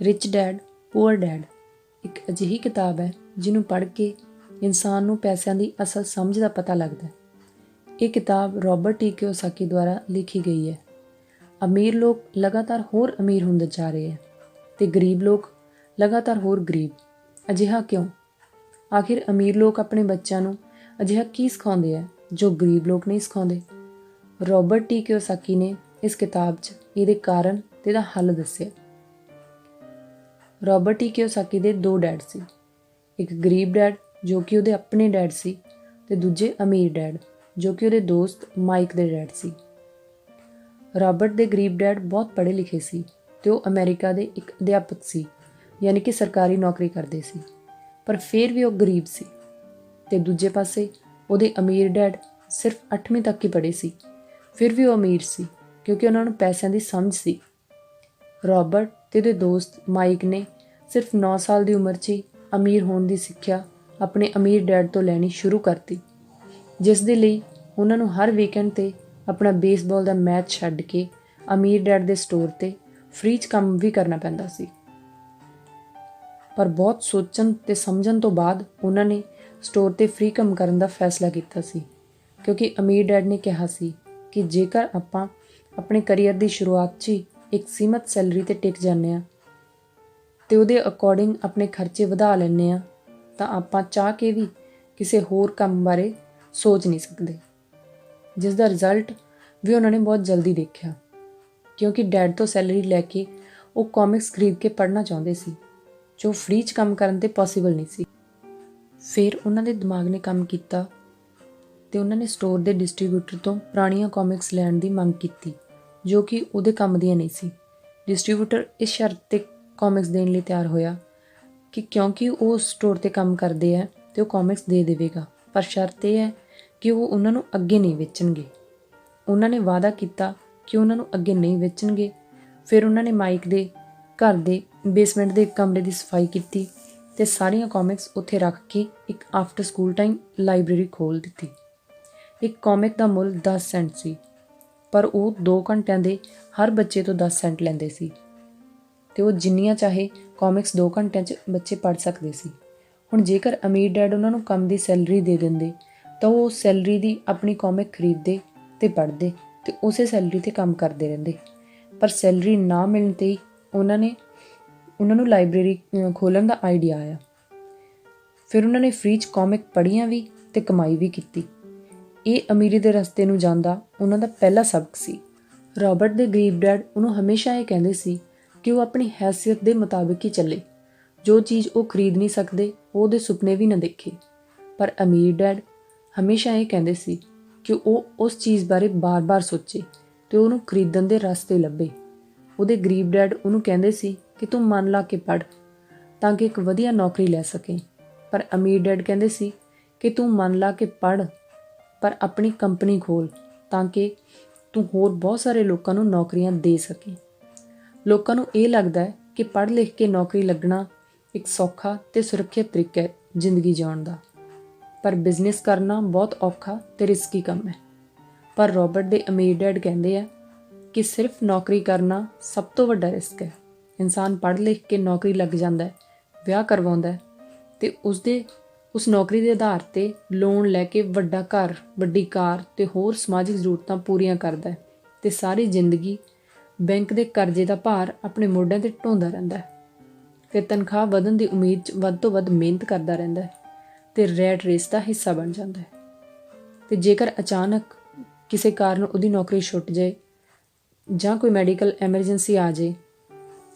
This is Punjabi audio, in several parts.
ਰਿਚ ਡੈਡ ਪੂਅਰ ਡੈਡ ਇੱਕ ਅਜਿਹੀ ਕਿਤਾਬ ਹੈ ਜਿਹਨੂੰ ਪੜ੍ਹ ਕੇ ਇਨਸਾਨ ਨੂੰ ਪੈਸਿਆਂ ਦੀ ਅਸਲ ਸਮਝ ਦਾ ਪਤਾ ਲੱਗਦਾ ਹੈ। ਇਹ ਕਿਤਾਬ ਰੋਬਰਟ ਟੀ ਕਿਓਸਾਕੀ ਦੁਆਰਾ ਲਿਖੀ ਗਈ ਹੈ। ਅਮੀਰ ਲੋਕ ਲਗਾਤਾਰ ਹੋਰ ਅਮੀਰ ਹੁੰਦੇ ਜਾ ਰਹੇ ਹੈ ਅਤੇ ਗਰੀਬ ਲੋਕ ਲਗਾਤਾਰ ਹੋਰ ਗਰੀਬ। ਅਜਿਹਾ ਕਿਉਂ? ਆਖਿਰ ਅਮੀਰ ਲੋਕ ਆਪਣੇ ਬੱਚਿਆਂ ਨੂੰ ਅਜਿਹਾ ਕੀ ਸਿਖਾਉਂਦੇ ਹੈ ਜੋ ਗਰੀਬ ਲੋਕ ਨਹੀਂ ਸਿਖਾਉਂਦੇ? ਰੋਬਰਟ ਟੀ ਕਿਓਸਾਕੀ ਨੇ ਇਸ ਕਿਤਾਬ 'ਚ ਇਹਦੇ ਕਾਰਨ ਅਤੇ ਇਹਦਾ ਹੱਲ ਦੱਸਿਆ। ਰੋਬਰਟ ਟੀ ਕਿਓਸਾਕੀ ਦੇ 2 ਡੈਡ ਸੀ। ਇੱਕ ਗਰੀਬ ਡੈਡ ਜੋ ਕਿ ਉਹਦੇ ਆਪਣੇ ਡੈਡ ਸੀ ਅਤੇ ਦੂਜੇ ਅਮੀਰ ਡੈਡ ਜੋ ਕਿ ਉਹਦੇ ਦੋਸਤ ਮਾਈਕ ਦੇ ਡੈਡ ਸੀ। ਰੋਬਰਟ ਦੇ ਗਰੀਬ ਡੈਡ ਬਹੁਤ ਪੜ੍ਹੇ ਲਿਖੇ ਸੀ ਅਤੇ ਉਹ ਅਮਰੀਕਾ ਦੇ ਇੱਕ ਅਧਿਆਪਕ ਸੀ, ਯਾਨੀ ਕਿ ਸਰਕਾਰੀ ਨੌਕਰੀ ਕਰਦੇ ਸੀ, ਪਰ ਫਿਰ ਵੀ ਉਹ ਗਰੀਬ ਸੀ। ਅਤੇ ਦੂਜੇ ਪਾਸੇ ਉਹਦੇ ਅਮੀਰ ਡੈਡ ਸਿਰਫ 8ਵੀਂ ਤੱਕ ਹੀ ਪੜ੍ਹੇ ਸੀ, ਫਿਰ ਵੀ ਉਹ ਅਮੀਰ ਸੀ ਕਿਉਂਕਿ ਉਹਨਾਂ ਨੂੰ ਪੈਸਿਆਂ ਦੀ ਸਮਝ ਸੀ। ਰੋਬਰਟ ਅਤੇ ਉਹਦੇ ਦੋਸਤ ਮਾਈਕ ਨੇ ਸਿਰਫ 9 ਸਾਲ ਦੀ ਉਮਰ 'ਚ ਹੀ ਅਮੀਰ ਹੋਣ ਦੀ ਸਿੱਖਿਆ ਆਪਣੇ ਅਮੀਰ ਡੈਡ ਤੋਂ ਲੈਣੀ ਸ਼ੁਰੂ ਕਰਤੀ, ਜਿਸ ਦੇ ਲਈ ਉਹਨਾਂ ਨੂੰ ਹਰ ਵੀਕਐਂਡ 'ਤੇ ਆਪਣਾ ਬੇਸਬਾਲ ਦਾ ਮੈਚ ਛੱਡ ਕੇ ਅਮੀਰ ਡੈਡ ਦੇ ਸਟੋਰ 'ਤੇ ਫ੍ਰੀ 'ਚ ਕੰਮ ਵੀ ਕਰਨਾ ਪੈਂਦਾ ਸੀ। ਪਰ ਬਹੁਤ ਸੋਚਣ ਅਤੇ ਸਮਝਣ ਤੋਂ ਬਾਅਦ ਉਹਨਾਂ ਨੇ ਸਟੋਰ 'ਤੇ ਫ੍ਰੀ ਕੰਮ ਕਰਨ ਦਾ ਫੈਸਲਾ ਕੀਤਾ ਸੀ, ਕਿਉਂਕਿ ਅਮੀਰ ਡੈਡ ਨੇ ਕਿਹਾ ਸੀ ਕਿ ਜੇਕਰ ਆਪਾਂ ਆਪਣੇ ਕਰੀਅਰ ਦੀ ਸ਼ੁਰੂਆਤ 'ਚ ਹੀ ਇੱਕ ਸੀਮਤ ਸੈਲਰੀ 'ਤੇ ਟਿਕ ਜਾਂਦੇ ਹਾਂ ਅਤੇ ਉਹਦੇ ਅਕੋਰਡਿੰਗ ਆਪਣੇ ਖਰਚੇ ਵਧਾ ਲੈਂਦੇ ਹਾਂ ਤਾਂ ਆਪਾਂ ਚਾਹ ਕੇ ਵੀ ਕਿਸੇ ਹੋਰ ਕੰਮ ਬਾਰੇ ਸੋਚ ਨਹੀਂ ਸਕਦੇ, ਜਿਸ ਦਾ ਰਿਜ਼ਲਟ ਵੀ ਉਹਨਾਂ ਨੇ ਬਹੁਤ ਜਲਦੀ ਦੇਖਿਆ, ਕਿਉਂਕਿ ਡੈਡ ਤੋਂ ਸੈਲਰੀ ਲੈ ਕੇ ਉਹ ਕਾਮਿਕਸ ਖਰੀਦ ਕੇ ਪੜ੍ਹਨਾ ਚਾਹੁੰਦੇ ਸੀ, ਜੋ ਫ੍ਰੀ 'ਚ ਕੰਮ ਕਰਨ 'ਤੇ ਪੋਸੀਬਲ ਨਹੀਂ ਸੀ। ਫਿਰ ਉਹਨਾਂ ਦੇ ਦਿਮਾਗ ਨੇ ਕੰਮ ਕੀਤਾ ਅਤੇ ਉਹਨਾਂ ਨੇ ਸਟੋਰ ਦੇ ਡਿਸਟਰੀਬਿਊਟਰ ਤੋਂ ਪੁਰਾਣੀਆਂ ਕਾਮਿਕਸ ਲੈਣ ਦੀ ਮੰਗ ਕੀਤੀ, ਜੋ ਕਿ ਉਹਦੇ ਕੰਮ ਦੀਆਂ ਨਹੀਂ ਸੀ। ਡਿਸਟਰੀਬਿਊਟਰ ਇਸ ਸ਼ਰਤ 'ਤੇ ਕਾਮਿਕਸ ਦੇਣ ਲਈ ਤਿਆਰ ਹੋਇਆ ਕਿ ਕਿਉਂਕਿ ਉਹ ਸਟੋਰ 'ਤੇ ਕੰਮ ਕਰਦੇ ਹੈ ਅਤੇ ਉਹ ਕਾਮਿਕਸ ਦੇ ਦੇਵੇਗਾ, ਪਰ ਸ਼ਰਤ ਇਹ ਹੈ ਕਿ ਉਹ ਉਹਨਾਂ ਨੂੰ ਅੱਗੇ ਨਹੀਂ ਵੇਚਣਗੇ। ਉਹਨਾਂ ਨੇ ਵਾਅਦਾ ਕੀਤਾ ਕਿ ਉਹਨਾਂ ਨੂੰ ਅੱਗੇ ਨਹੀਂ ਵੇਚਣਗੇ। ਫਿਰ ਉਹਨਾਂ ਨੇ ਮਾਈਕ ਦੇ ਘਰ ਦੇ ਬੇਸਮੈਂਟ ਦੇ ਇੱਕ ਕਮਰੇ ਦੀ ਸਫਾਈ ਕੀਤੀ ਅਤੇ ਸਾਰੀਆਂ ਕਾਮਿਕਸ ਉੱਥੇ ਰੱਖ ਕੇ ਇੱਕ ਆਫਟਰ ਸਕੂਲ ਟਾਈਮ ਲਾਇਬ੍ਰੇਰੀ ਖੋਲ੍ਹ ਦਿੱਤੀ। ਇੱਕ ਕਾਮਿਕ ਦਾ ਮੁੱਲ 10 ਸੈਂਟ ਸੀ, ਪਰ ਉਹ 2 ਘੰਟਿਆਂ ਦੇ ਹਰ ਬੱਚੇ ਤੋਂ 10 ਸੈਂਟ ਲੈਂਦੇ ਸੀ ਅਤੇ ਉਹ ਜਿੰਨੀਆਂ ਚਾਹੇ ਕਾਮਿਕਸ 2 ਘੰਟਿਆਂ 'ਚ ਬੱਚੇ ਪੜ੍ਹ ਸਕਦੇ ਸੀ। ਹੁਣ ਜੇਕਰ ਅਮੀਰ ਡੈਡ ਉਹਨਾਂ ਨੂੰ ਕੰਮ ਦੀ ਸੈਲਰੀ ਦੇ ਦਿੰਦੇ ਤਾਂ ਉਹ ਸੈਲਰੀ ਦੀ ਆਪਣੀ ਕਾਮਿਕ ਖਰੀਦਦੇ ਅਤੇ ਪੜ੍ਹਦੇ ਅਤੇ ਉਸੇ ਸੈਲਰੀ 'ਤੇ ਕੰਮ ਕਰਦੇ ਰਹਿੰਦੇ। ਪਰ ਸੈਲਰੀ ਨਾ ਮਿਲਣ 'ਤੇ ਹੀ ਉਹਨਾਂ ਨੂੰ ਲਾਇਬ੍ਰੇਰੀ ਖੋਲ੍ਹਣ ਦਾ ਆਈਡੀਆ ਆਇਆ। ਫਿਰ ਉਹਨਾਂ ਨੇ ਫ੍ਰੀ 'ਚ ਕਾਮਿਕ ਪੜ੍ਹੀਆਂ ਵੀ ਅਤੇ ਕਮਾਈ ਵੀ ਕੀਤੀ। ਇਹ ਅਮੀਰੀ ਦੇ ਰਸਤੇ ਨੂੰ ਜਾਂਦਾ ਉਹਨਾਂ ਦਾ ਪਹਿਲਾ ਸਬਕ ਸੀ। ਰੋਬਰਟ ਦੇ ਗਰੀਬ ਡੈਡ ਉਹਨੂੰ ਹਮੇਸ਼ਾ ਇਹ ਕਹਿੰਦੇ ਸੀ ਕਿ ਉਹ ਆਪਣੀ ਹੈਸੀਅਤ ਦੇ ਮੁਤਾਬਿਕ ਹੀ ਚੱਲੇ, ਜੋ ਚੀਜ਼ ਉਹ ਖਰੀਦ ਨਹੀਂ ਸਕਦੇ ਉਹ ਉਹਦੇ ਸੁਪਨੇ ਵੀ ਨਾ ਦੇਖੇ। ਪਰ ਅਮੀਰ ਡੈਡ ਹਮੇਸ਼ਾ ਇਹ ਕਹਿੰਦੇ ਸੀ ਕਿ ਉਹ ਉਸ ਚੀਜ਼ ਬਾਰੇ ਬਾਰ-ਬਾਰ ਸੋਚੇ ਅਤੇ ਉਹਨੂੰ ਖਰੀਦਣ ਦੇ ਰਸਤੇ ਲੱਭੇ। ਉਹਦੇ ਗਰੀਬ ਡੈਡ ਉਹਨੂੰ ਕਹਿੰਦੇ ਸੀ ਕਿ ਤੂੰ ਮਨ ਲਾ ਕੇ ਪੜ੍ਹ ਤਾਂ ਕਿ ਇੱਕ ਵਧੀਆ ਨੌਕਰੀ ਲੈ ਸਕੇ, ਪਰ ਅਮੀਰ ਡੈਡ ਕਹਿੰਦੇ ਸੀ ਕਿ ਤੂੰ ਮਨ ਲਾ ਕੇ ਪੜ੍ਹ ਪਰ ਆਪਣੀ ਕੰਪਨੀ ਖੋਲ੍ਹ ਤਾਂ ਕਿ ਤੂੰ ਹੋਰ ਬਹੁਤ ਸਾਰੇ ਲੋਕਾਂ ਨੂੰ ਨੌਕਰੀਆਂ ਦੇ ਸਕੇ। ਲੋਕਾਂ ਨੂੰ ਇਹ ਲੱਗਦਾ ਹੈ ਕਿ ਪੜ੍ਹ ਲਿਖ ਕੇ ਨੌਕਰੀ ਲੱਗਣਾ ਇੱਕ ਸੌਖਾ ਅਤੇ ਸੁਰੱਖਿਅਤ ਤਰੀਕਾ ਹੈ ਜ਼ਿੰਦਗੀ ਜਿਉਣ ਦਾ, ਪਰ ਬਿਜ਼ਨਸ ਕਰਨਾ ਬਹੁਤ ਔਖਾ ਅਤੇ ਰਿਸਕੀ ਕੰਮ ਹੈ। ਪਰ ਰੋਬਰਟ ਦੇ ਅਮੀਰ ਡੈਡ ਕਹਿੰਦੇ ਆ ਕਿ ਸਿਰਫ ਨੌਕਰੀ ਕਰਨਾ ਸਭ ਤੋਂ ਵੱਡਾ ਰਿਸਕ ਹੈ। ਇਨਸਾਨ ਪੜ੍ਹ ਲਿਖ ਕੇ ਨੌਕਰੀ ਲੱਗ ਜਾਂਦਾ ਹੈ, ਵਿਆਹ ਕਰਵਾਉਂਦਾ ਹੈ ਅਤੇ ਉਸ ਨੌਕਰੀ ਦੇ ਆਧਾਰ 'ਤੇ ਲੋਨ ਲੈ ਕੇ ਵੱਡਾ ਘਰ, ਵੱਡੀ ਕਾਰ ਅਤੇ ਹੋਰ ਸਮਾਜਿਕ ਜ਼ਰੂਰਤਾਂ ਪੂਰੀਆਂ ਕਰਦਾ ਹੈ ਅਤੇ ਸਾਰੀ ਜ਼ਿੰਦਗੀ ਬੈਂਕ ਦੇ ਕਰਜ਼ੇ ਦਾ ਭਾਰ ਆਪਣੇ ਮੋਢਿਆਂ 'ਤੇ ਢੋਂਦਾ ਰਹਿੰਦਾ ਹੈ। ਫਿਰ ਤਨਖਾਹ ਵਧਣ ਦੀ ਉਮੀਦ 'ਚ ਵੱਧ ਤੋਂ ਵੱਧ ਮਿਹਨਤ ਕਰਦਾ ਰਹਿੰਦਾ ਹੈ ਅਤੇ ਰੈਟ ਰੇਸ ਦਾ ਹਿੱਸਾ ਬਣ ਜਾਂਦਾ ਹੈ। ਅਤੇ ਜੇਕਰ ਅਚਾਨਕ ਕਿਸੇ ਕਾਰਨ ਉਹਦੀ ਨੌਕਰੀ ਛੁੱਟ ਜਾਏ ਜਾਂ ਕੋਈ ਮੈਡੀਕਲ ਐਮਰਜੈਂਸੀ ਆ ਜਾਏ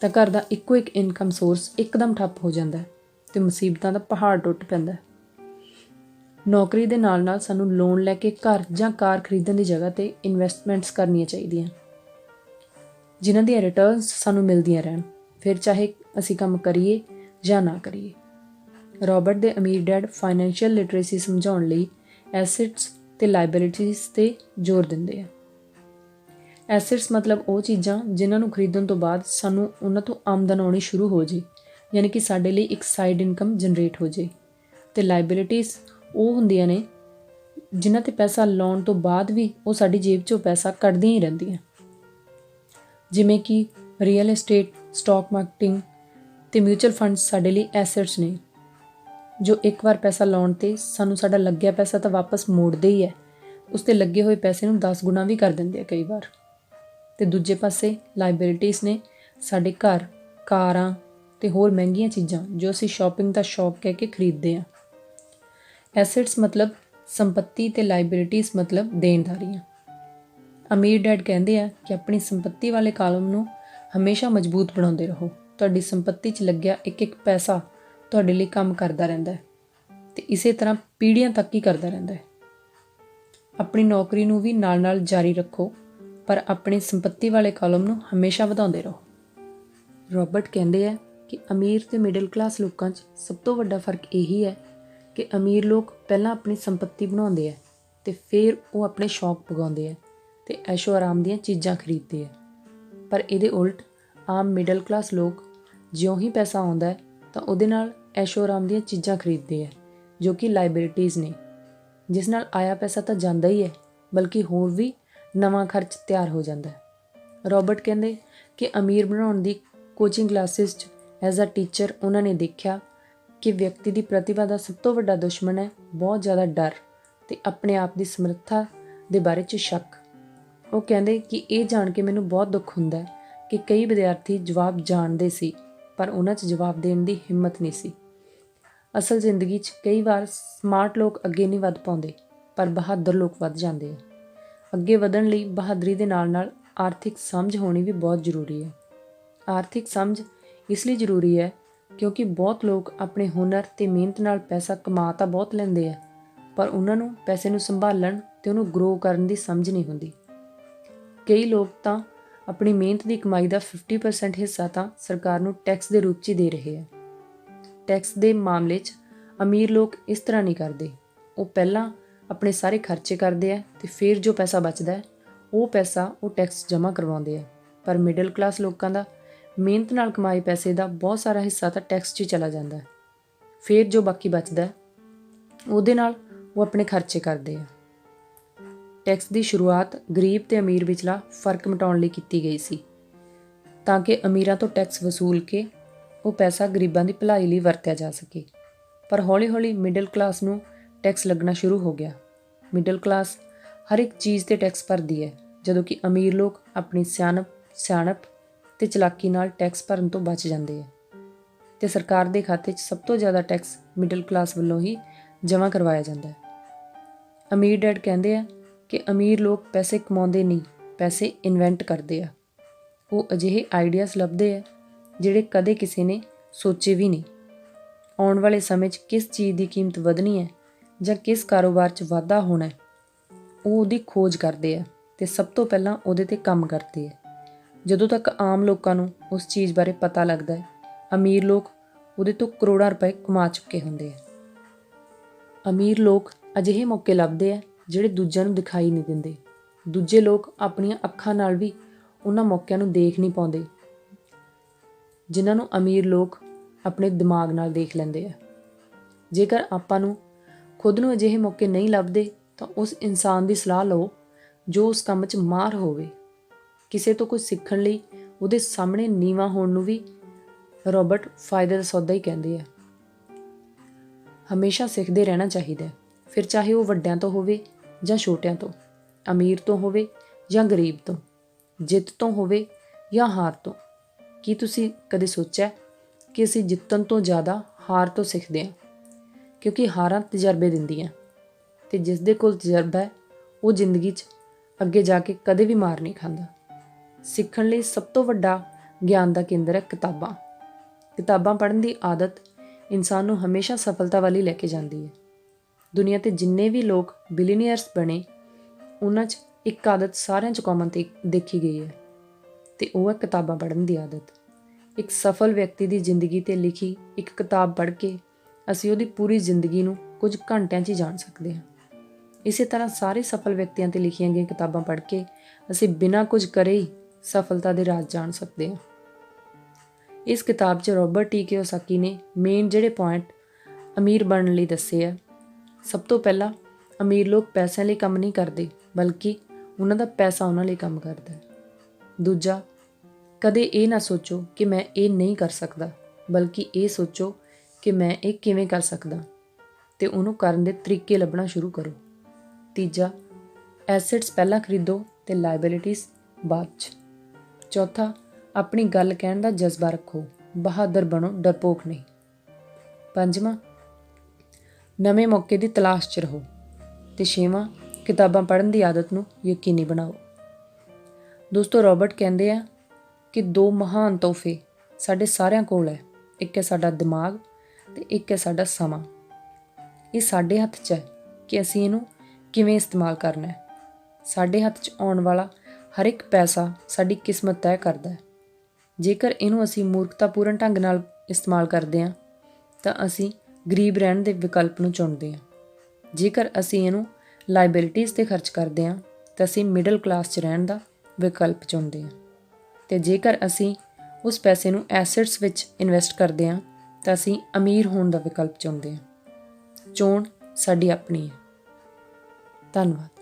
ਤਾਂ ਘਰ ਦਾ ਇੱਕੋ ਇੱਕ ਇਨਕਮ ਸੋਰਸ ਇੱਕਦਮ ਠੱਪ ਹੋ ਜਾਂਦਾ ਹੈ ਅਤੇ ਮੁਸੀਬਤਾਂ ਦਾ ਪਹਾੜ ਟੁੱਟ ਪੈਂਦਾ। ਨੌਕਰੀ ਦੇ ਨਾਲ ਨਾਲ ਸਾਨੂੰ ਲੋਨ ਲੈ ਕੇ ਘਰ ਜਾਂ ਕਾਰ ਖਰੀਦਣ ਦੀ ਜਗ੍ਹਾ 'ਤੇ ਇਨਵੈਸਟਮੈਂਟਸ ਕਰਨੀਆਂ ਚਾਹੀਦੀਆਂ, ਜਿਨ੍ਹਾਂ ਦੀਆਂ ਰਿਟਰਨਸ ਸਾਨੂੰ ਮਿਲਦੀਆਂ ਰਹਿਣ, ਫਿਰ ਚਾਹੇ ਅਸੀਂ ਕੰਮ ਕਰੀਏ ਜਾਂ ਨਾ ਕਰੀਏ। ਰੋਬਰਟ ਦੇ ਅਮੀਰ ਡੈਡ ਫਾਈਨੈਂਸ਼ੀਅਲ ਲਿਟਰੇਸੀ ਸਮਝਾਉਣ ਲਈ ਐਸਿਟਸ ਅਤੇ ਲਾਇਬਿਲਿਟੀਜ਼ 'ਤੇ ਜ਼ੋਰ ਦਿੰਦੇ ਆ। ਐਸਿਟਸ ਮਤਲਬ ਉਹ ਚੀਜ਼ਾਂ ਜਿਨ੍ਹਾਂ ਨੂੰ ਖਰੀਦਣ ਤੋਂ ਬਾਅਦ ਸਾਨੂੰ ਉਹਨਾਂ ਤੋਂ ਆਮਦਨ ਆਉਣੀ ਸ਼ੁਰੂ ਹੋ ਜੇ, ਯਾਨੀ ਕਿ ਸਾਡੇ ਲਈ ਇੱਕ ਸਾਈਡ ਇਨਕਮ ਜਨਰੇਟ ਹੋ ਜੇ। ਅਤੇ ਲਾਇਬਿਲਿਟੀਜ਼ ਉਹ ਹੁੰਦੀਆਂ ਨੇ ਜਿਨ੍ਹਾਂ 'ਤੇ ਪੈਸਾ ਲਾਉਣ ਤੋਂ ਬਾਅਦ ਵੀ ਉਹ ਸਾਡੀ ਜੇਬ 'ਚੋਂ ਪੈਸਾ ਕੱਢਦੀਆਂ ਹੀ ਰਹਿੰਦੀਆਂ, ਜਿਵੇਂ ਕਿ ਰੀਅਲ ਏਸਟੇਟ, ਸਟਾਕ ਮਾਰਕੀਟਿੰਗ, ਤੇ ਮਿਊਚੁਅਲ ਫੰਡਸ ਸਾਡੇ ਲਈ ਐਸੈਟਸ ਨੇ ਜੋ ਇੱਕ ਵਾਰ ਪੈਸਾ ਲਾਉਣ ਤੇ ਸਾਨੂੰ ਸਾਡਾ ਲੱਗਿਆ ਪੈਸਾ ਤਾਂ ਵਾਪਸ ਮੋੜਦੇ ਹੀ ਹੈ, ਉਸ ਤੇ ਲੱਗੇ ਹੋਏ ਪੈਸੇ ਨੂੰ 10 ਗੁਣਾ ਵੀ ਕਰ ਦਿੰਦੇ ਆ ਕਈ ਵਾਰ। ਤੇ ਦੂਜੇ ਪਾਸੇ ਲਾਇਬਿਲਿਟੀਜ਼ ਨੇ ਸਾਡੇ ਘਰ, ਕਾਰਾਂ ਤੇ ਹੋਰ ਮਹਿੰਗੀਆਂ ਚੀਜ਼ਾਂ ਜੋ ਅਸੀਂ ਸ਼ਾਪਿੰਗ ਦਾ ਸ਼ੌਕ ਕਹਿ ਕੇ ਖਰੀਦਦੇ ਹਾਂ। ਐਸੈਟਸ ਮਤਲਬ ਸੰਪत्ति ਤੇ ਲਾਇਬਿਲਿਟੀਜ਼ ਮਤਲਬ ਦੇਣਦਾਰੀਆਂ। ਅਮੀਰ ਡੈਡ ਕਹਿੰਦੇ ਆ ਕਿ ਆਪਣੀ ਸੰਪत्ति ਵਾਲੇ ਕਾਲਮ ਨੂੰ ਹਮੇਸ਼ਾ ਮਜ਼ਬੂਤ ਬਣਾਉਂਦੇ ਰਹੋ। ਤੁਹਾਡੀ ਸੰਪत्ति 'ਚ ਲੱਗਿਆ ਇੱਕ ਇੱਕ ਪੈਸਾ ਤੁਹਾਡੇ ਲਈ ਕੰਮ ਕਰਦਾ ਰਹਿੰਦਾ ਹੈ ਤੇ ਇਸੇ ਤਰ੍ਹਾਂ ਪੀੜ੍ਹੀਆਂ ਤੱਕ ਹੀ ਕਰਦਾ ਰਹਿੰਦਾ ਹੈ। ਆਪਣੀ ਨੌਕਰੀ ਨੂੰ ਵੀ ਨਾਲ ਜਾਰੀ ਰੱਖੋ, ਪਰ ਆਪਣੀ ਸੰਪत्ति ਵਾਲੇ ਕਾਲਮ ਨੂੰ ਹਮੇਸ਼ਾ ਵਧਾਉਂਦੇ ਰਹੋ। ਰੋਬਰਟ ਕਹਿੰਦੇ ਆ ਕਿ ਅਮੀਰ ਤੇ ਮਿਡਲ ਕਲਾਸ ਲੋਕਾਂ 'ਚ ਸਭ ਤੋਂ ਵੱਡਾ ਫਰਕ ਇਹੀ ਹੈ ਕਿ ਅਮੀਰ ਲੋਕ ਪਹਿਲਾਂ ਆਪਣੀ ਸੰਪत्ति ਬਣਾਉਂਦੇ ਆ ਤੇ ਫਿਰ ਉਹ ਆਪਣੇ ਸ਼ੌਕ ਪੁਗਾਉਂਦੇ ਆ ਤੇ ਐਸ਼ੋ ਆਰਾਮ ਦੀਆਂ ਚੀਜ਼ਾਂ ਖਰੀਦਦੇ ਆ। ਪਰ ਇਹਦੇ ਉਲਟ ਆਮ ਮਿਡਲ ਕਲਾਸ ਲੋਕ ਜਿਉਂ ਹੀ ਪੈਸਾ ਆਉਂਦਾ ਹੈ ਤਾਂ ਉਹਦੇ ਨਾਲ ਐਸ਼ੋ ਆਰਾਮ ਦੀਆਂ ਚੀਜ਼ਾਂ ਖਰੀਦਦੇ ਆ ਜੋ ਕਿ ਲਾਇਬਿਲਿਟੀਜ਼ ਨੇ, ਜਿਸ ਨਾਲ ਆਇਆ ਪੈਸਾ ਤਾਂ ਜਾਂਦਾ ਹੀ ਹੈ ਬਲਕਿ ਹੋਰ ਵੀ ਨਵਾਂ ਖਰਚ ਤਿਆਰ ਹੋ ਜਾਂਦਾ ਹੈ। ਰੋਬਰਟ ਕਹਿੰਦੇ ਕਿ ਅਮੀਰ ਬਣਾਉਣ ਦੀ ਕੋਚਿੰਗ ਕਲਾਸਿਸ 'ਚ ਐਜ਼ ਅ ਟੀਚਰ ਉਹਨਾਂ ਨੇ ਦੇਖਿਆ ਕਿ ਵਿਅਕਤੀ ਦੀ ਪ੍ਰਤਿਭਾ ਦਾ ਸਭ ਤੋਂ ਵੱਡਾ ਦੁਸ਼ਮਣ ਹੈ ਬਹੁਤ ਜ਼ਿਆਦਾ ਡਰ ਤੇ ਆਪਣੇ ਆਪ ਦੀ ਸਮਰੱਥਾ ਦੇ ਬਾਰੇ 'ਚ ਸ਼ੱਕ। ਉਹ ਕਹਿੰਦੇ ਕਿ ਇਹ ਜਾਣ ਕੇ ਮੈਨੂੰ ਬਹੁਤ ਦੁੱਖ ਹੁੰਦਾ ਹੈ ਕਿ ਕਈ ਵਿਦਿਆਰਥੀ ਜਵਾਬ ਜਾਣਦੇ ਸੀ ਪਰ ਉਹਨਾਂ 'ਚ ਜਵਾਬ ਦੇਣ ਦੀ ਹਿੰਮਤ ਨਹੀਂ ਸੀ। ਅਸਲ ਜ਼ਿੰਦਗੀ 'ਚ ਕਈ ਵਾਰ ਸਮਾਰਟ ਲੋਕ ਅੱਗੇ ਨਹੀਂ ਵੱਧ ਪਾਉਂਦੇ ਪਰ ਬਹਾਦਰ ਲੋਕ ਵੱਧ ਜਾਂਦੇ ਆ। ਅੱਗੇ ਵਧਣ ਲਈ ਬਹਾਦਰੀ ਦੇ ਨਾਲ ਆਰਥਿਕ ਸਮਝ ਹੋਣੀ ਵੀ ਬਹੁਤ ਜ਼ਰੂਰੀ ਹੈ। ਆਰਥਿਕ ਸਮਝ ਇਸ ਲਈ ਜ਼ਰੂਰੀ ਹੈ ਕਿਉਂਕਿ ਬਹੁਤ ਲੋਕ ਆਪਣੇ ਹੁਨਰ ਤੇ ਮਿਹਨਤ ਨਾਲ ਪੈਸਾ ਕਮਾ ਤਾਂ ਬਹੁਤ ਲੈਂਦੇ ਆ ਪਰ ਉਹਨਾਂ ਨੂੰ ਪੈਸੇ ਨੂੰ ਸੰਭਾਲਣ ਤੇ ਉਹਨੂੰ ਗਰੋ ਕਰਨ ਦੀ ਸਮਝ ਨਹੀਂ ਹੁੰਦੀ। ਕਈ ਲੋਕ ਤਾਂ ਆਪਣੀ ਮਿਹਨਤ ਦੀ ਕਮਾਈ ਦਾ 50% ਹਿੱਸਾ ਤਾਂ ਸਰਕਾਰ ਨੂੰ ਟੈਕਸ ਦੇ ਰੂਪ 'ਚ ਹੀ ਦੇ ਰਹੇ ਆ। ਟੈਕਸ ਦੇ ਮਾਮਲੇ 'ਚ ਅਮੀਰ ਲੋਕ ਇਸ ਤਰ੍ਹਾਂ ਨਹੀਂ ਕਰਦੇ। ਉਹ ਪਹਿਲਾਂ ਆਪਣੇ ਸਾਰੇ ਖਰਚੇ ਕਰਦੇ ਆ ਤੇ ਫਿਰ ਜੋ ਪੈਸਾ ਬਚਦਾ ਹੈ ਉਹ ਪੈਸਾ ਉਹ ਟੈਕਸ ਜਮ੍ਹਾਂ ਕਰਵਾਉਂਦੇ ਆ। ਪਰ ਮਿਡਲ ਕਲਾਸ ਲੋਕਾਂ ਦਾ ਮਿਹਨਤ ਨਾਲ ਕਮਾਏ ਪੈਸੇ ਦਾ ਬਹੁਤ ਸਾਰਾ ਹਿੱਸਾ ਤਾਂ ਟੈਕਸ 'ਚ ਹੀ ਚਲਾ ਜਾਂਦਾ ਹੈ। ਫਿਰ ਜੋ ਬਾਕੀ ਬਚਦਾ ਉਹਦੇ ਨਾਲ ਉਹ ਆਪਣੇ ਖਰਚੇ ਕਰਦੇ ਆ। ਟੈਕਸ ਦੀ ਸ਼ੁਰੂਆਤ ਗਰੀਬ ਤੇ ਅਮੀਰ ਵਿਚਲਾ ਫਰਕ ਮਿਟਾਉਣ ਲਈ ਕੀਤੀ ਗਈ ਸੀ ਤਾਂ ਕਿ ਅਮੀਰਾਂ ਤੋਂ ਟੈਕਸ ਵਸੂਲ ਕੇ ਉਹ ਪੈਸਾ ਗਰੀਬਾਂ ਦੀ ਭਲਾਈ ਲਈ ਵਰਤਿਆ ਜਾ ਸਕੇ। ਪਰ ਹੌਲੀ-ਹੌਲੀ ਮਿਡਲ ਕਲਾਸ ਨੂੰ ਟੈਕਸ ਲੱਗਣਾ ਸ਼ੁਰੂ ਹੋ ਗਿਆ। ਮਿਡਲ ਕਲਾਸ ਹਰ ਇੱਕ ਚੀਜ਼ ਤੇ ਟੈਕਸ ਭਰਦੀ ਹੈ ਜਦੋਂ ਕਿ ਅਮੀਰ ਲੋਕ ਆਪਣੀ ਸਿਆਣਪ ਤੇ ਚਲਾਕੀ ਨਾਲ ਟੈਕਸ ਭਰਨ ਤੋਂ ਬਚ ਜਾਂਦੇ ਆ ਤੇ ਸਰਕਾਰ ਦੇ ਖਾਤੇ 'ਚ ਸਭ ਤੋਂ ਜ਼ਿਆਦਾ ਟੈਕਸ ਮਿਡਲ ਕਲਾਸ ਵੱਲੋਂ ਹੀ ਜਮ੍ਹਾਂ ਕਰਵਾਇਆ ਜਾਂਦਾ ਹੈ। ਅਮੀਰ ਡੈਡ ਕਹਿੰਦੇ ਆ ਕਿ ਅਮੀਰ ਲੋਕ ਪੈਸੇ ਕਮਾਉਂਦੇ ਨਹੀਂ, ਪੈਸੇ ਇਨਵੈਂਟ ਕਰਦੇ ਆ। ਉਹ ਅਜਿਹੇ ਆਈਡੀਆਜ਼ ਲੱਭਦੇ ਆ ਜਿਹੜੇ ਕਦੇ ਕਿਸੇ ਨੇ ਸੋਚੇ ਵੀ ਨਹੀਂ। ਆਉਣ ਵਾਲੇ ਸਮੇਂ 'ਚ ਕਿਸ ਚੀਜ਼ ਦੀ ਕੀਮਤ ਵਧਣੀ ਹੈ ਜਾਂ ਕਿਸ ਕਾਰੋਬਾਰ 'ਚ ਵਾਧਾ ਹੋਣਾ ਹੈ ਉਹ ਉਹਦੀ ਖੋਜ ਕਰਦੇ ਆ ਤੇ ਸਭ ਤੋਂ ਪਹਿਲਾਂ ਉਹਦੇ 'ਤੇ ਕੰਮ ਕਰਦੇ ਆ। ਜਦੋਂ ਤੱਕ ਆਮ ਲੋਕਾਂ ਨੂੰ ਉਸ ਚੀਜ਼ ਬਾਰੇ ਪਤਾ ਲੱਗਦਾ ਹੈ ਅਮੀਰ ਲੋਕ ਉਹਦੇ ਤੋਂ ਕਰੋੜਾਂ ਰੁਪਏ ਕਮਾ ਚੁੱਕੇ ਹੁੰਦੇ ਆ। ਅਮੀਰ ਲੋਕ ਅਜਿਹੇ ਮੌਕੇ ਲੱਭਦੇ ਆ ਜਿਹੜੇ ਦੂਜਿਆਂ ਨੂੰ ਦਿਖਾਈ ਨਹੀਂ ਦਿੰਦੇ। ਦੂਜੇ ਲੋਕ ਆਪਣੀਆਂ ਅੱਖਾਂ ਨਾਲ ਵੀ ਉਹਨਾਂ ਮੌਕਿਆਂ ਨੂੰ ਦੇਖ ਨਹੀਂ ਪਾਉਂਦੇ ਜਿਨ੍ਹਾਂ ਨੂੰ ਅਮੀਰ ਲੋਕ ਆਪਣੇ ਦਿਮਾਗ ਨਾਲ ਦੇਖ ਲੈਂਦੇ ਆ। ਜੇਕਰ ਆਪਾਂ ਨੂੰ ਖੁਦ ਨੂੰ ਅਜਿਹੇ ਮੌਕੇ ਨਹੀਂ ਲੱਭਦੇ ਤਾਂ ਉਸ ਇਨਸਾਨ ਦੀ ਸਲਾਹ ਲਓ ਜੋ ਉਸ ਕੰਮ 'ਚ ਮਾਹਰ ਹੋਵੇ। ਕਿਸੇ ਤੋਂ ਕੁਝ ਸਿੱਖਣ ਲਈ ਉਹਦੇ ਸਾਹਮਣੇ ਨੀਵਾਂ ਹੋਣ ਨੂੰ ਵੀ ਰੋਬਰਟ ਫਾਇਦੇ ਦਾ ਸੌਦਾ ਹੀ ਕਹਿੰਦੇ ਆ। ਹਮੇਸ਼ਾ ਸਿੱਖਦੇ ਰਹਿਣਾ ਚਾਹੀਦਾ ਹੈ, ਫਿਰ ਚਾਹੇ ਉਹ ਵੱਡਿਆਂ ਤੋਂ ਹੋਵੇ ਜਾਂ ਛੋਟਿਆਂ ਤੋਂ, ਅਮੀਰ ਤੋਂ ਹੋਵੇ ਜਾਂ ਗਰੀਬ ਤੋਂ, ਜਿੱਤ ਤੋਂ ਹੋਵੇ ਜਾਂ ਹਾਰ ਤੋਂ। ਕੀ ਤੁਸੀਂ ਕਦੇ ਸੋਚਿਆ ਕਿ ਅਸੀਂ ਜਿੱਤਣ ਤੋਂ ਜ਼ਿਆਦਾ ਹਾਰ ਤੋਂ ਸਿੱਖਦੇ ਹਾਂ? ਕਿਉਂਕਿ ਹਾਰਾਂ ਤਜਰਬੇ ਦਿੰਦੀਆਂ ਤੇ ਜਿਸ ਦੇ ਕੋਲ ਤਜਰਬਾ ਹੈ ਉਹ ਜ਼ਿੰਦਗੀ 'ਚ ਅੱਗੇ ਜਾ ਕੇ ਕਦੇ ਵੀ ਮਾਰ ਨਹੀਂ ਖਾਂਦਾ। ਸਿੱਖਣ ਲਈ ਸਭ ਤੋਂ ਵੱਡਾ ਗਿਆਨ ਦਾ ਕੇਂਦਰ ਹੈ ਕਿਤਾਬਾਂ। ਕਿਤਾਬਾਂ ਪੜ੍ਹਨ ਦੀ ਆਦਤ ਇਨਸਾਨ ਨੂੰ ਹਮੇਸ਼ਾ ਸਫਲਤਾ ਵੱਲ ਹੀ ਲੈ ਕੇ ਜਾਂਦੀ ਹੈ। ਦੁਨੀਆ 'ਤੇ ਜਿੰਨੇ ਵੀ ਲੋਕ ਬਿਲੀਨੀਅਰਸ ਬਣੇ ਉਹਨਾਂ 'ਚ ਇੱਕ ਆਦਤ ਸਾਰਿਆਂ 'ਚ ਕਾਮਨ ਤੇ ਦੇਖੀ ਗਈ ਹੈ ਤੇ ਉਹ ਹੈ ਕਿਤਾਬਾਂ ਪੜ੍ਹਨ ਦੀ ਆਦਤ। ਇੱਕ ਸਫਲ ਵਿਅਕਤੀ ਦੀ ਜ਼ਿੰਦਗੀ 'ਤੇ ਲਿਖੀ ਇੱਕ ਕਿਤਾਬ ਪੜ੍ਹ ਕੇ ਅਸੀਂ ਉਹਦੀ ਪੂਰੀ ਜ਼ਿੰਦਗੀ ਨੂੰ ਕੁਝ ਘੰਟਿਆਂ 'ਚ ਹੀ ਜਾਣ ਸਕਦੇ ਹਾਂ। ਇਸੇ ਤਰ੍ਹਾਂ ਸਾਰੇ ਸਫਲ ਵਿਅਕਤੀਆਂ 'ਤੇ ਲਿਖੀਆਂ ਗਈਆਂ ਕਿਤਾਬਾਂ ਪੜ੍ਹ ਕੇ ਅਸੀਂ ਬਿਨਾਂ ਕੁਝ ਕਰੇ ਹੀ ਸਫਲਤਾ ਦੇ ਰਾਜ਼ ਜਾਣ ਸਕਦੇ ਹਾਂ। ਇਸ ਕਿਤਾਬ 'ਚ ਰੋਬਰਟ ਟੀ ਕਿਓਸਾਕੀ ਨੇ ਮੇਨ ਜਿਹੜੇ ਪੁਆਇੰਟ ਅਮੀਰ ਬਣਨ ਲਈ ਦੱਸੇ ਆ। ਸਭ ਤੋਂ ਪਹਿਲਾਂ ਅਮੀਰ ਲੋਕ ਪੈਸਿਆਂ ਲਈ ਕੰਮ ਨਹੀਂ ਕਰਦੇ ਬਲਕਿ ਉਹਨਾਂ ਦਾ ਪੈਸਾ ਉਹਨਾਂ ਲਈ ਕੰਮ ਕਰਦਾ ਹੈ। ਦੂਜਾ, ਕਦੇ ਇਹ ਨਾ ਸੋਚੋ ਕਿ ਮੈਂ ਇਹ ਨਹੀਂ ਕਰ ਸਕਦਾ। ਬਲਕਿ ਇਹ ਸੋਚੋ ਕਿ ਮੈਂ ਇਹ ਕਿਵੇਂ ਕਰ ਸਕਦਾ ਤੇ ਉਹਨੂੰ ਕਰਨ ਦੇ ਤਰੀਕੇ ਲੱਭਣਾ ਸ਼ੁਰੂ ਕਰੋ। ਤੀਜਾ, ਐਸੈਟਸ ਪਹਿਲਾਂ ਖਰੀਦੋ ਤੇ ਲਾਇਬਿਲਿਟੀਜ਼ ਬਾਅਦ 'ਚ। ਚੌਥਾ, ਆਪਣੀ ਗੱਲ ਕਹਿਣ ਦਾ ਜਜ਼ਬਾ ਰੱਖੋ, ਬਹਾਦਰ ਬਣੋ, ਡਰਪੋਕ ਨਹੀਂ। ਪੰਜਵਾਂ, ਨਵੇਂ ਮੌਕੇ ਦੀ ਤਲਾਸ਼ 'ਚ ਰਹੋ। ਤੇ ਛੇਵਾਂ, ਕਿਤਾਬਾਂ ਪੜ੍ਹਨ ਦੀ ਆਦਤ ਨੂੰ ਯਕੀਨੀ ਬਣਾਓ। ਦੋਸਤੋ, ਰੋਬਰਟ ਕਹਿੰਦੇ ਆ ਕਿ 2 ਮਹਾਨ ਤੋਹਫੇ ਸਾਡੇ ਸਾਰਿਆਂ ਕੋਲ ਹੈ, ਇੱਕ ਹੈ ਸਾਡਾ ਦਿਮਾਗ ਤੇ ਇੱਕ ਹੈ ਸਾਡਾ ਸਮਾਂ। ਇਹ ਸਾਡੇ ਹੱਥ 'ਚ ਹੈ ਕਿ ਅਸੀਂ ਇਹਨੂੰ ਕਿਵੇਂ ਇਸਤੇਮਾਲ ਕਰਨਾ ਹੈ। ਸਾਡੇ ਹੱਥ 'ਚ ਆਉਣ ਵਾਲਾ ਹਰ ਇੱਕ ਪੈਸਾ ਸਾਡੀ ਕਿਸਮਤ ਤੈਅ ਕਰਦਾ ਹੈ। ਜੇਕਰ ਇਹਨੂੰ ਅਸੀਂ ਮੂਰਖਤਾਪੂਰਨ ਢੰਗ ਨਾਲ ਇਸਤੇਮਾਲ ਕਰਦੇ ਹਾਂ ਤਾਂ ਅਸੀਂ ਗਰੀਬ ਰਹਿਣ ਦੇ ਵਿਕਲਪ ਨੂੰ ਚੁਣਦੇ ਹਾਂ। ਜੇਕਰ ਅਸੀਂ ਇਹਨੂੰ ਲਾਇਬਿਲਿਟੀਜ਼ 'ਤੇ ਖਰਚ ਕਰਦੇ ਹਾਂ ਤਾਂ ਅਸੀਂ ਮਿਡਲ ਕਲਾਸ 'ਚ ਰਹਿਣ ਦਾ ਵਿਕਲਪ ਚੁਣਦੇ ਹਾਂ। ਅਤੇ ਜੇਕਰ ਅਸੀਂ ਉਸ ਪੈਸੇ ਨੂੰ ਐਸੈਟਸ ਵਿੱਚ ਇਨਵੈਸਟ ਕਰਦੇ ਹਾਂ ਤਾਂ ਅਸੀਂ ਅਮੀਰ ਹੋਣ ਦਾ ਵਿਕਲਪ ਚੁਣਦੇ ਹਾਂ। ਚੋਣ ਸਾਡੀ ਆਪਣੀ ਹੈ। ਧੰਨਵਾਦ।